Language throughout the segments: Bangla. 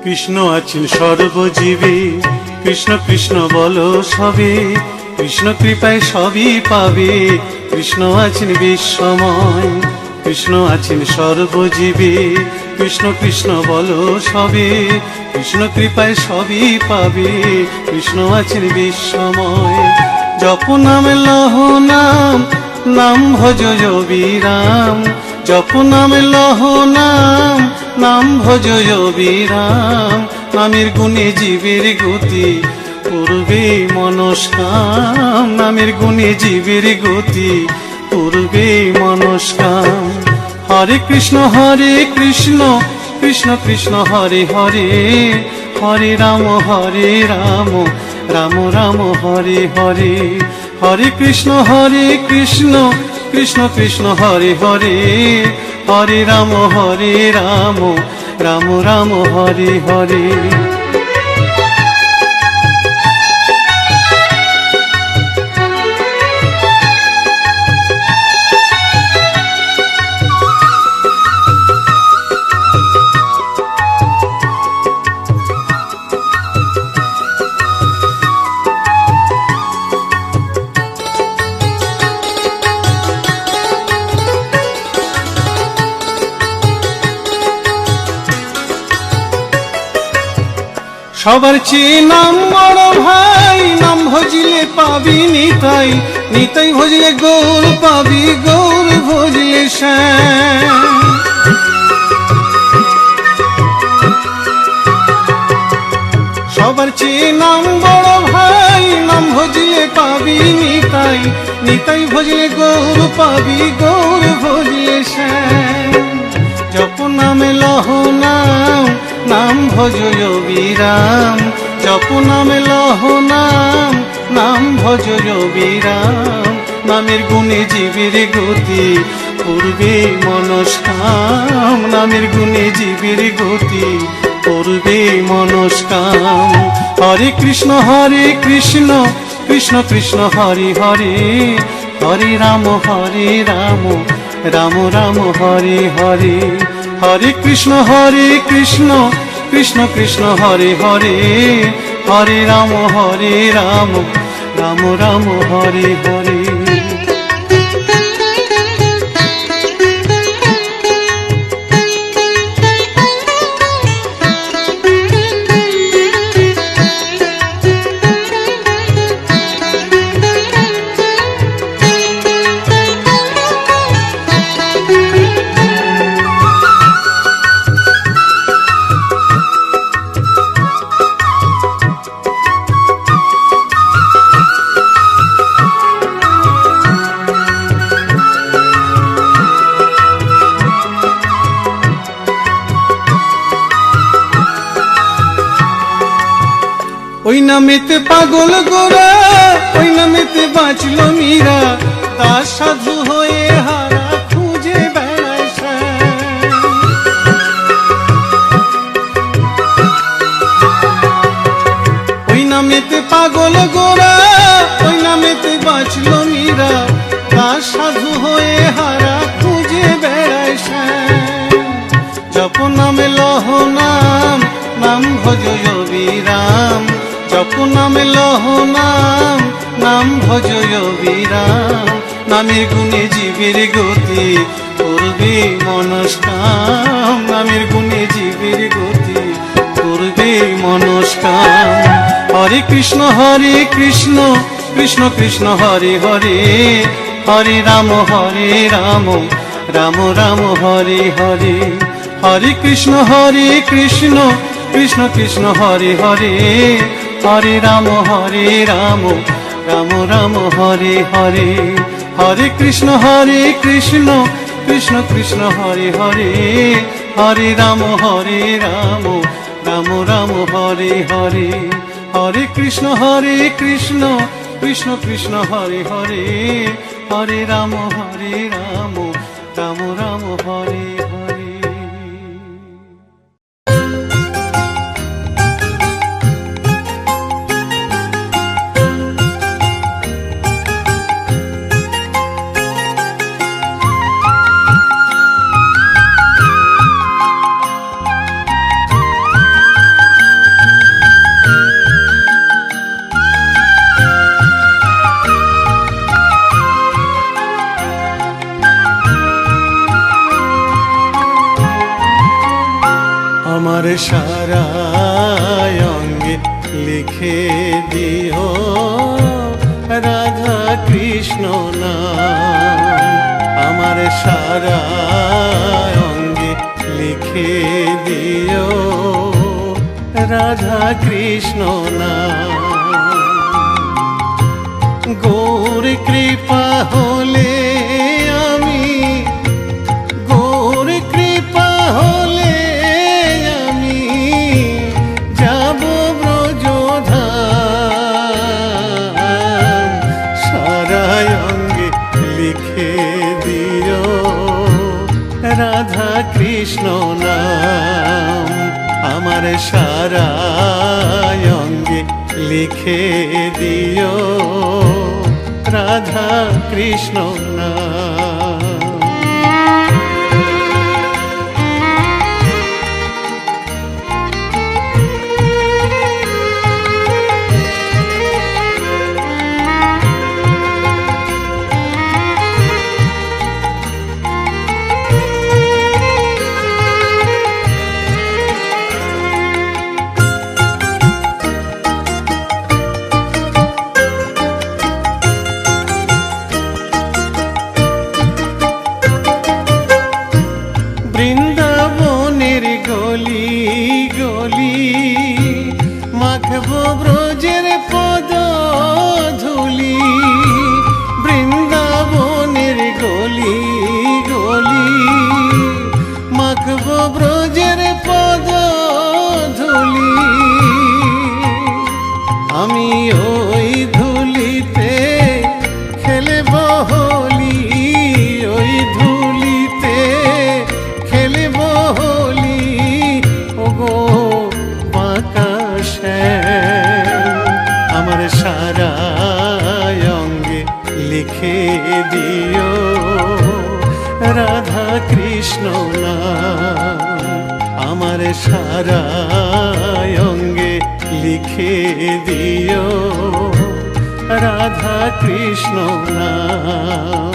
কৃষ্ণ আছেন সর্বজীবে, কৃষ্ণ কৃষ্ণ বলো সবে, কৃষ্ণ কৃপায় সবই পাবে। কৃষ্ণ আছেন বিশ্বময়, কৃষ্ণ আছেন সর্বজীবে, কৃষ্ণ কৃষ্ণ বলো সবে, কৃষ্ণ কৃপায় সবই পাবে। কৃষ্ণ আছেন বিশ্বময়। জপ নাম লহ নাম, নাম ভজ বিরাম। জপ নাম লহ নাম, নাম ভজ বিরাম। নামের গুণে জীবের গতি পূর্বে মনস্কাম। নামের গুণে জীবের গতি পূর্বে মনস্কাম। হরে কৃষ্ণ কৃষ্ণ কৃষ্ণ হরে হরে, হরে রাম রাম রাম হরে হরে। হরে কৃষ্ণ কৃষ্ণ কৃষ্ণ হরে হরে, হরে রাম রাম রাম হরে হরে। সবার চেয়ে নাম বড় ভাই, নাম ভজিলে পাবি নিতাই, নিতাই ভজিলে গৌর পাবি, গৌর ভজিলে শ্যাম। সবার চেয়ে নাম বড় ভাই, নাম ভজিলে পাবি নিতাই, নিতাই ভজিলে গৌর পাবি, গৌর ভজিলে শ্যাম। জপ নামে লহ নাম, নাম ভজ বিরাম। জপ নামে লহ নাম, নাম ভজ বিরাম। নামের গুণে জীবের গতি পূর্বে মনস্কাম। নামের গুণে জীবের গতি পূর্বে মনস্কাম। হরে কৃষ্ণ কৃষ্ণ কৃষ্ণ হরে হরে, হরে রাম রাম রাম হরে হরে। হরে কৃষ্ণ কৃষ্ণ কৃষ্ণ হরে হরে, হরে রাম রাম রাম হরে হরে। ওই নামেতে পাগল গোরা, ওই নামেতে বাঁচল মীরা, দাস সাধু হয়ে হারা খুঁজে বেড়ায় শ্যাম। ওই নামেতে পাগল গোরা, ওই নামেতে বাঁচল মীরা, দাস সাধু হয়ে হারা খুঁজে বেড়ায় শ্যাম। জপ নামে লহ নাম, নাম ভজ বিরাম। জপ নামে লহ নাম, নাম ভজ বিরাম। নামের গুণে জীবের গতি পূর্বে মনস্কাম। নামের গুণে জীবের গতি পূর্বে মনস্কাম। হরে কৃষ্ণ কৃষ্ণ কৃষ্ণ হরে হরে, হরে রাম রাম রাম হরে হরে। হরে কৃষ্ণ কৃষ্ণ কৃষ্ণ হরে হরে, হরে রাম রাম রাম হরে হরে। হরে কৃষ্ণ কৃষ্ণ কৃষ্ণ হরে হরে, হরে রাম রাম রাম হরে হরে। হরে কৃষ্ণ কৃষ্ণ কৃষ্ণ হরে হরে, হরে রাম রাম রাম হরে হরে। আমার সারা অঙ্গে লিখে দিও রাধা কৃষ্ণ নাম। আমার সারা অঙ্গে লিখে দিও রাধা কৃষ্ণ নাম। গৌর কৃপা হলে আমি, গৌর কৃপা হলে আমি যাব ব্রজধাম। সারা অঙ্গে লিখে দিও রাধা কৃষ্ণ নাম। আমার সারা অঙ্গে লিখে দিও রাধা কৃষ্ণ নাম। বৃন্দাবনের গলি গলি মাখবো ব্রজের পদ ধুলি। বৃন্দাবনের গলি গলি মাখবো ব্রজের পদ ধুলি। আমি ওই ধুলিতে খেলব হোলি, ওই ধুলিতে খেলব হোলি। ওগো বাঁকা শ্যাম, আমার সারা অঙ্গে লিখে দিও রাধা কৃষ্ণ নাম। আমার সারা অঙ্গে লিখে দিও রাধা কৃষ্ণ নাম।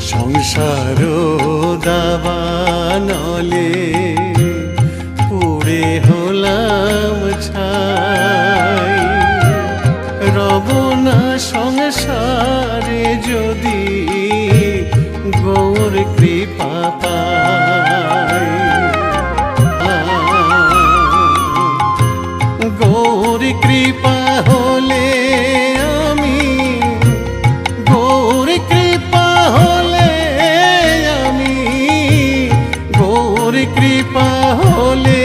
সংসার দাবানলে পুড়ে হলাম ছাই। রব না সংসারে যদি গৌর কৃপা পাই। গৌর কৃপা হলে আমি, গৌর কৃপা হলে আমি, গৌর কৃপা হলে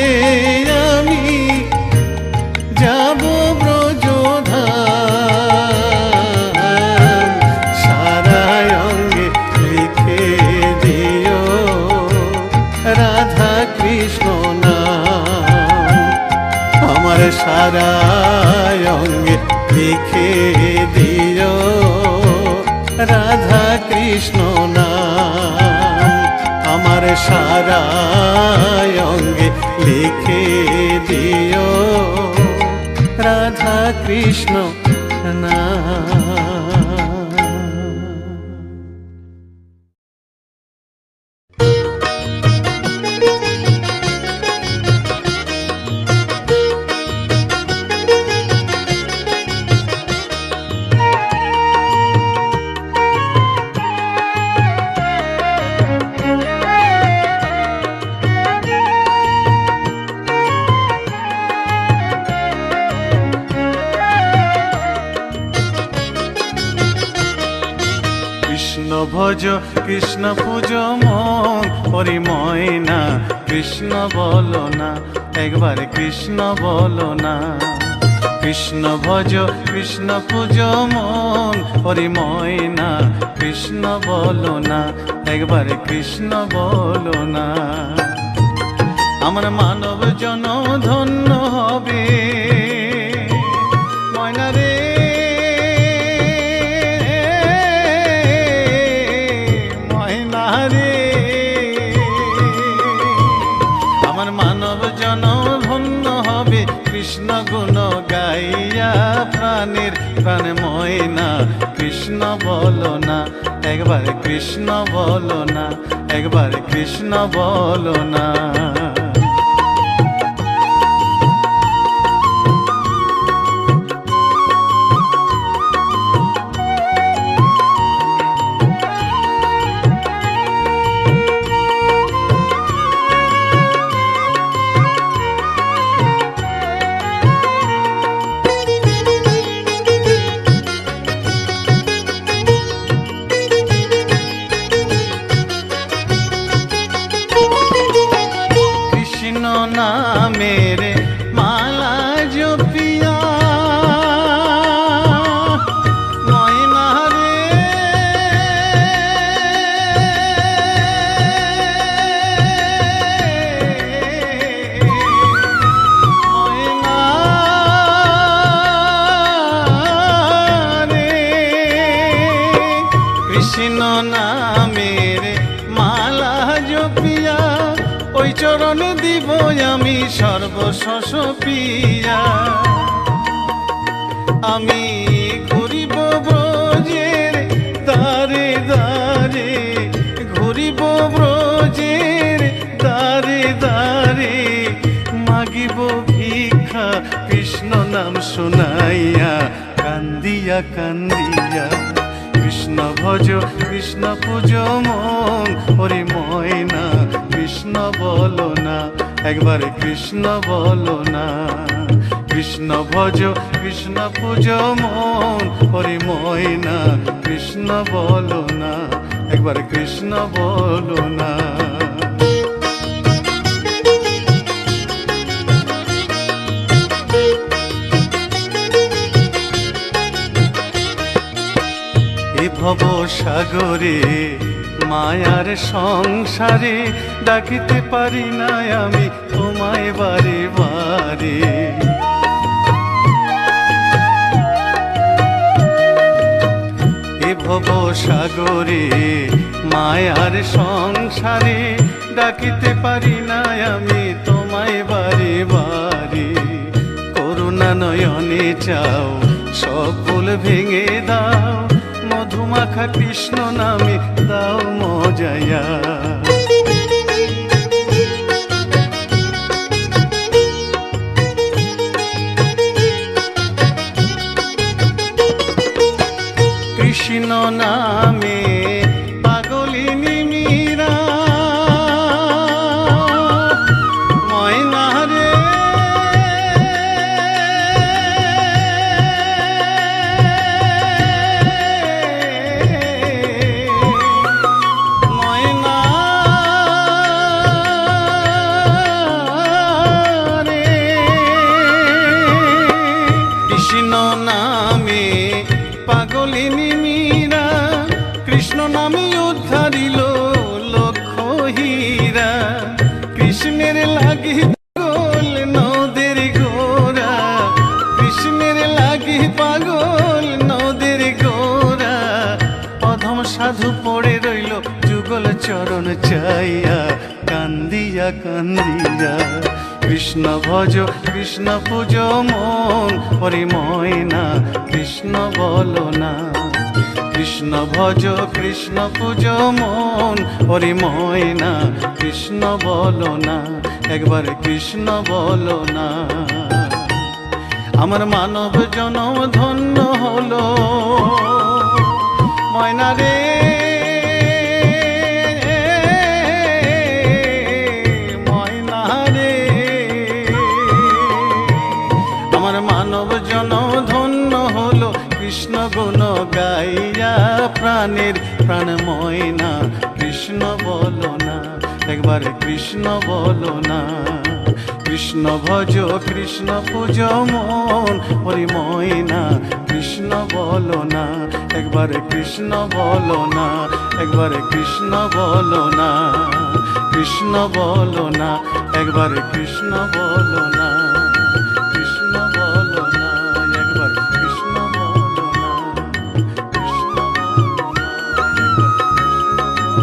আমি যাব ব্রজধাম। সারা অঙ্গে লিখে দিও রাধা কৃষ্ণ নাম। আমার সারা অঙ্গে লিখে দিও রাধা কৃষ্ণ নাম। আমার সারা অঙ্গে লিখে দিও রাধা কৃষ্ণ নাম। কৃষ্ণ ভজ কৃষ্ণ পূজ মন পরিময় না। কৃষ্ণ বলো না, একবার কৃষ্ণ বলো না। কৃষ্ণ ভজ কৃষ্ণ পূজ মন পরিময় না। কৃষ্ণ বলো না, একবার কৃষ্ণ বলো না। আমার মানব জন ধন্য হবে ময়না রে। কৃষ্ণ বলো না, একবার কৃষ্ণ বলো না, একবার কৃষ্ণ বলো না। মেরে মালা জপিয়া ময়না রে, ময়না রে, কৃষ্ণ নামের মালা জপিয়া ওই চরণ দিব আমি সর্বশস পিয়া। আমি ঘুরিব ব্রজের দ্বারে দ্বারে, ঘুরিব ব্রজের দ্বারে দ্বারে, মাগিব ভিক্ষা কৃষ্ণ নাম শুনাইয়া, কান্দিয়া কান্দিয়া। কৃষ্ণ ভজ কৃষ্ণ পূজ মন, ওরে ময়না কৃষ্ণ বলো না, একবার কৃষ্ণ বলো না। কৃষ্ণ ভজ কৃষ্ণ পূজ মন, ওরে ময়না কৃষ্ণ বলো না, একবার কৃষ্ণ বলো না। এ ভব সাগরে মায়ার সংসারে ডাকিতে পারি না আমি তোমায় বারে বারে। এ ভব সাগরে মায়ার সংসারে ডাকিতে পারি না আমি তোমায় বারে বারে। করুণা নয়নে চাও সব ভুল ভেঙে দাও, মধুমাখা কৃষ্ণ নামে দাও মজায়া। কৃষ্ণ নামে পাগলিনী মীরা, ময়না রে, ময়না রে। কৃষ্ণ নামে পাগলিনী মীরা, কৃষ্ণ নামে উদ্ধারিল লক্ষ হীরা। কৃষ্ণের লাগি পাগল নদের গোরা, কৃষ্ণের লাগি পাগল নদের গোরা। অধম সাধু পড়ে রইল যুগল চরণ চাইয়া, কান্দিয়া কান্দিয়া। কৃষ্ণ ভজ কৃষ্ণ পূজ মন, ওরে ময়না কৃষ্ণ বলো না। কৃষ্ণ ভজ কৃষ্ণ পূজ মন, ওরে ময়না কৃষ্ণ বলো না, একবার কৃষ্ণ বলো না। আমার মানব জনম ধন্য হলো ময়না রে, ময়না রে। আমার মানব জনম ধন্য হলো কৃষ্ণ গুণ গাইয়া, প্রাণের প্রাণ ময়না কৃষ্ণ বলো না, একবার কৃষ্ণ বলো না। কৃষ্ণ ভজ কৃষ্ণ পূজ মন, ওরে ময়না কৃষ্ণ বলো না, একবার কৃষ্ণ বলো না, একবার কৃষ্ণ বলো না। কৃষ্ণ বলো না, একবার কৃষ্ণ বলো না, কৃষ্ণ বলো না, একবার কৃষ্ণ বলো না, কৃষ্ণ বলো না, একবার কৃষ্ণ বলো না।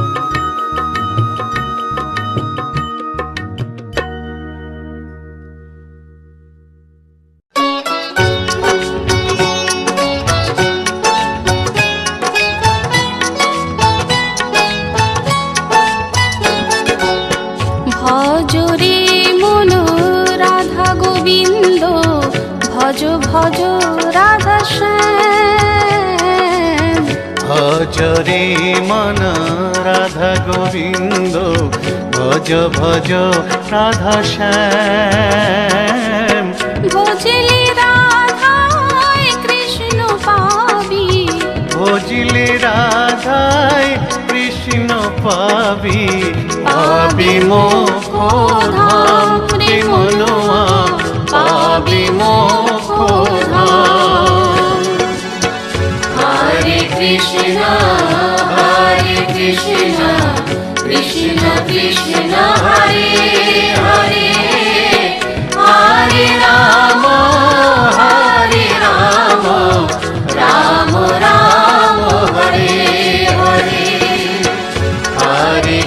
ভজরে মন রাধা গোবিন্দ, ভজ ভজ রাধা শ্যাম। ভজলে রাধায় কৃষ্ণ পাবি, ভজিলে রাধায় কৃষ্ণ পাবি, পাবি মোক্ষ ধাম রে মনোয়া, পাবি মোক্ষ ধাম। হরে কৃষ্ণ কৃষ্ণ কৃষ্ণ হরে হরে, হরে রাম রাম রাম হরে হরে। হরে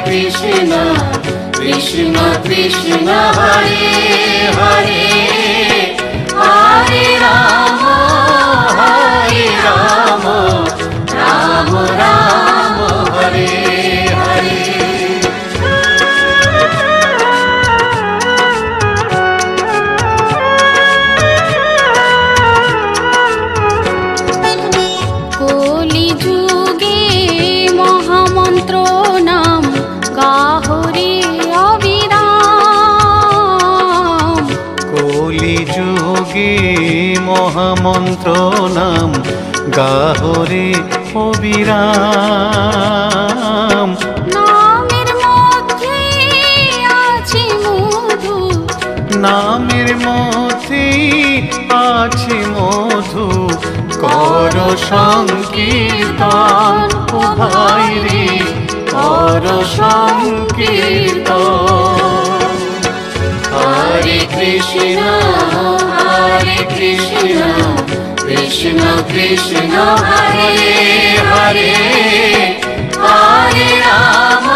কৃষ্ণ কৃষ্ণ কৃষ্ণ হরে হরে, হরে রাম রাম রাম হরে হরে। কলি যুগে মহামন্ত্র নাম গাহরে অবিরাম। কলি যুগে মহামন্ত্র নাম গাহরে অবিরাম। নামের মধ্যে আছে মধু, নামের মধ্যে আছে মধু, কর সংকীর্তন ও ভাই রে, কর সংকীর্তন। হরে কৃষ্ণ কৃষ্ণ কৃষ্ণ হরে হরে, হরে রাম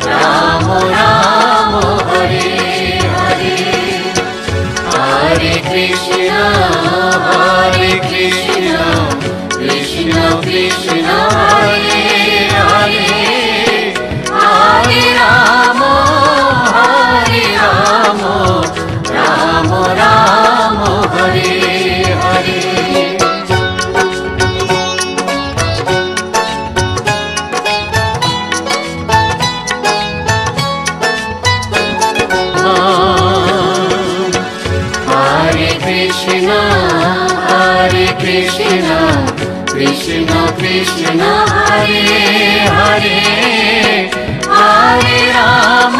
রাম রাম হরে হরে। হরে কৃষ্ণ কৃষ্ণ কৃষ্ণ হরে হরে, হরে রাম রাম রাম হরে হরে। হরে কৃষ্ণ কৃষ্ণ কৃষ্ণ হরে হরে, হরে রাম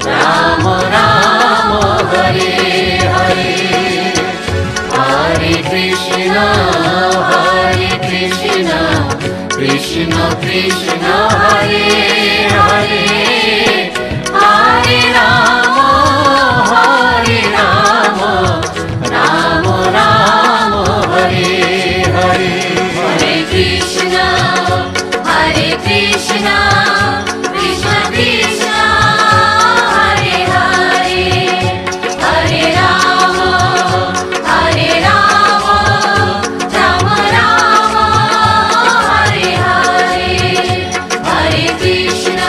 রাম রাম হরে হরে। হরে কৃষ্ণ কৃষ্ণ কৃষ্ণ হরে হরে, হরে রাম রাম রাম হরে হরে। হরে কৃষ্ণ কৃষ্ণ কৃষ্ণ হরে হরে, হরে রাম রাম রাম হরে হরে। হরে কৃষ্ণ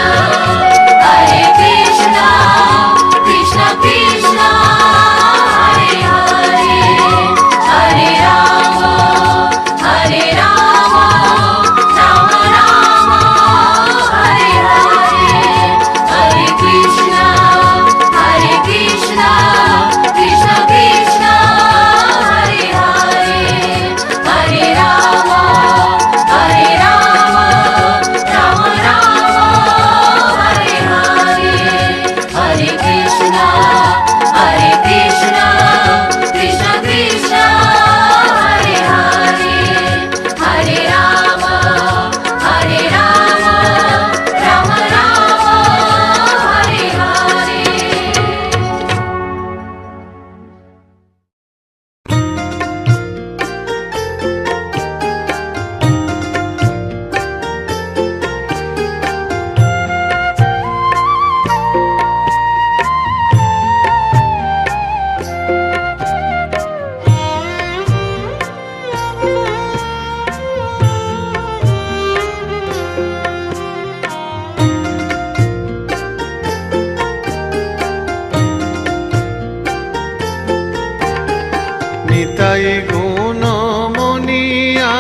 নিতাই গুণমণি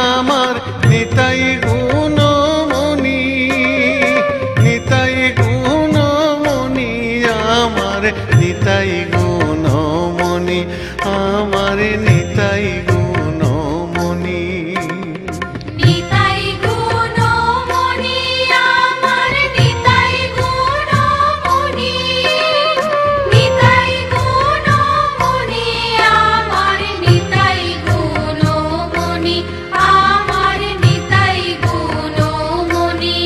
আমার নিতাই গুণমণি নিতাই গুণমণি আমার নিতাই গুণমণি আমার নিতাই গুণমণি নিতাই গুণমণি আমার নিতাই গুণমণি নিতাই গুণমণি আমার নিতাই গুণমণি আমার নিতাই গুণমণি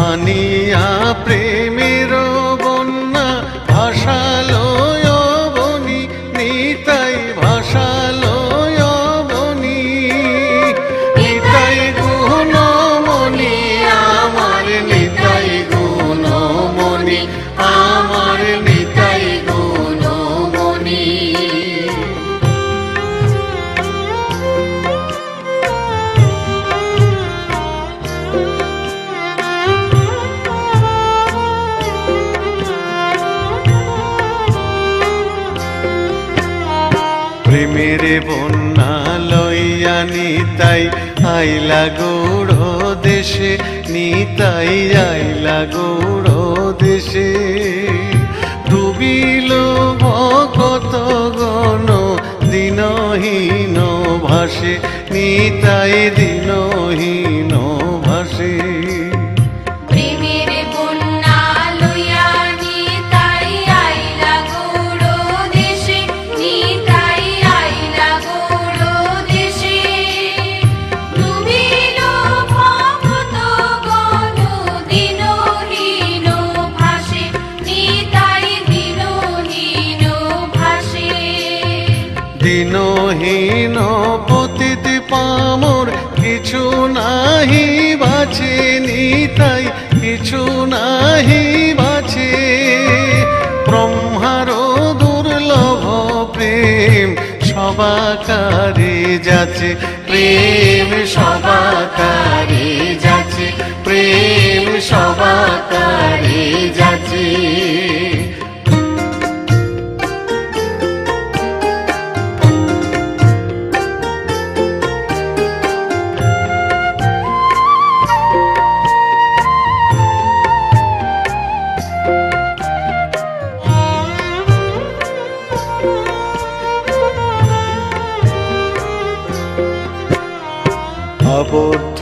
আনিয়া প্রেমের বন্যা ভাষালয় বনি নিতাই ভাষালয় বনি নিতাই গুণমণি আমার নিতাই গুণমণি আমার নিতাই গুণমণি প্রেমের বন্যা লইয়া নিতাই আইলা গৌড় দেশে নিতাই আইলা গৌড় দেশে ডুবিল ভকত গণ দিনহীন ভাসে নিতাই দিনহীন ভাসে প্রেমের বন্যা লইয়া নিতাই আইলা গৌড় দেশে নিতাই আইলা গৌড় দেশে ডুবিল ভক্ত গণ দিনহীন ভাসে নিতাই দিনহীন ভাসে দিনহীন পতিত পামর কিছু নাহি বাছে নিতাই কিছু নাহি বাছে ব্রহ্মার দুর্লভ প্রেম সবাকারে যাচ্ছে প্রেম সবাকারে যাচ্ছে প্রেম সবাকারে যাচ্ছে আবদ্ধ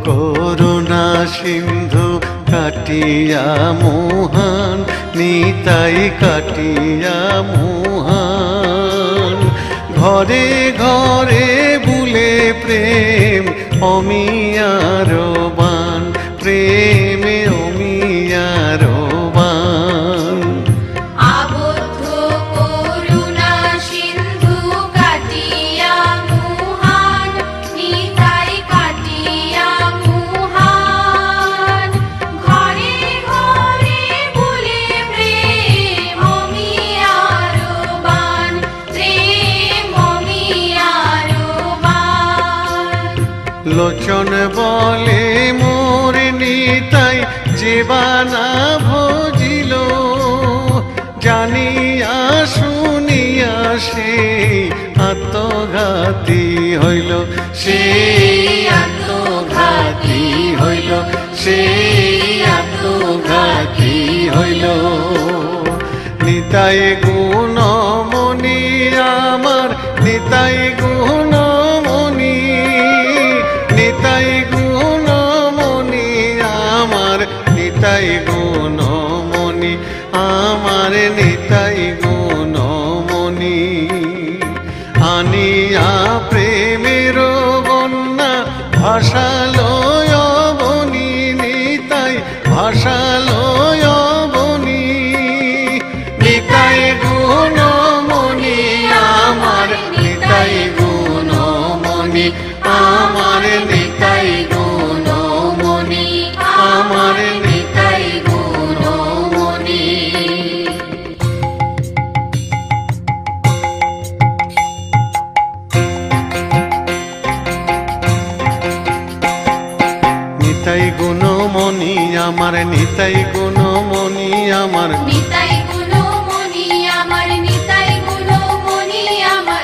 করুণা সিন্ধু কাটিয়া মোহান নিতাই কাটিয়া মোহান ঘরে ঘরে বুলে প্রেম অমিয়ার বান প্রেমে অমিয়ার বান আবদ্ধ করুণা সিন্ধু কাটিয়া মুহান নিতাই কাটিয়া মুহান ঘরে ঘরে বলে প্রেম অমিয়ার বান প্রেম অমিয়ার বান লোচন বলে মোর নিতাই জীবানা ভজিল জানিয়া শুনিয়া সেই আত্মঘাতী হইল সেই আত্মঘাতী হইল সেই আত্মঘাতী হইল নিতাই গুণমণি আমার নিতাই গুণমণি নিতাই গুণমণি আমার নিতাই গুণমণি আমার নিতাই গুণমণি আনিয়া প্রেমের বন্যা ভাষালয় বনি নিতাই ভাষালয় বনি নিতাই গুণমণি আমার নিতাই গুণমণি আমার নিতাই গুণমণি আমার নিতাই গুণমণি নিতাই গুণমণি আমার নিতাই গুণমণি আমার নিতাই গুণমণি আমার নিতাই গুণমণি আমার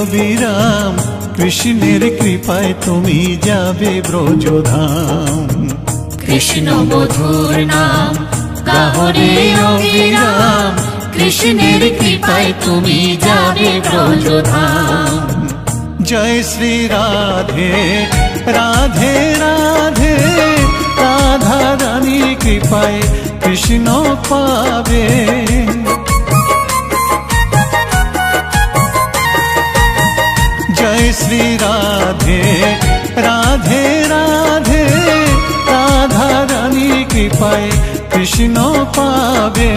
অবিরাম, কৃষ্ণের কৃপায় তুমি যাবে ব্রজধাম। কৃষ্ণ বধুর নাম গাহরে অবিরাম, কৃষ্ণের কৃপায় তুমি যাবে ব্রজধাম। জয় শ্রী রাধে রাধে রাধে, রাধা রানী কৃপায় কৃষ্ণ পাবে। জয় শ্রী রাধে রাধে রাধে, রাধা রানী কৃপায় কৃষ্ণ পাবে।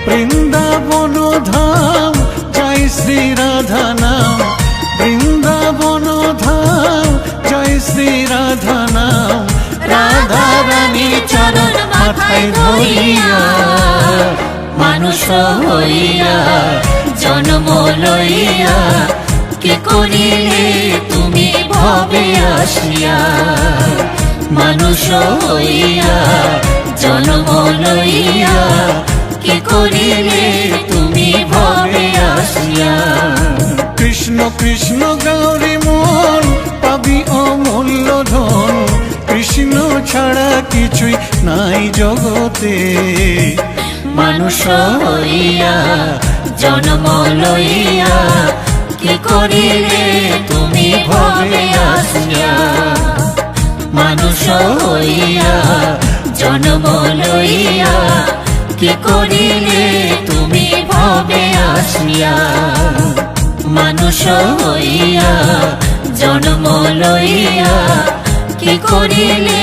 বৃন্দাবন ধাম জয় শ্রী রাধা নাম, বৃন্দাবন ধাম জয় শ্রী রাধা নাম। রাধা রানী চরণ মাথায় ধরিয়া, মানুষ হইয়া জন্ম লইয়া, কে করিলে তুমি ভবে আসিয়া। মানুষ হইয়া জন্ম লইয়া, কে করিলে তুমি ভবে আসিয়া। কৃষ্ণ কৃষ্ণ গৌরী মন পাবি অমূল্য ধন, কৃষ্ণ ছাড়া কিছুই নাই জগতে। মানুষ হইয়া জন্ম লইয়া, কি করিলে তুমি ভবে আসিয়া। মানুষ হইয়া জন্ম লইয়া, কি করিলে তুমি ভবে আসিয়া। মানুষ হইয়া জন্ম লইয়া, কি করিলে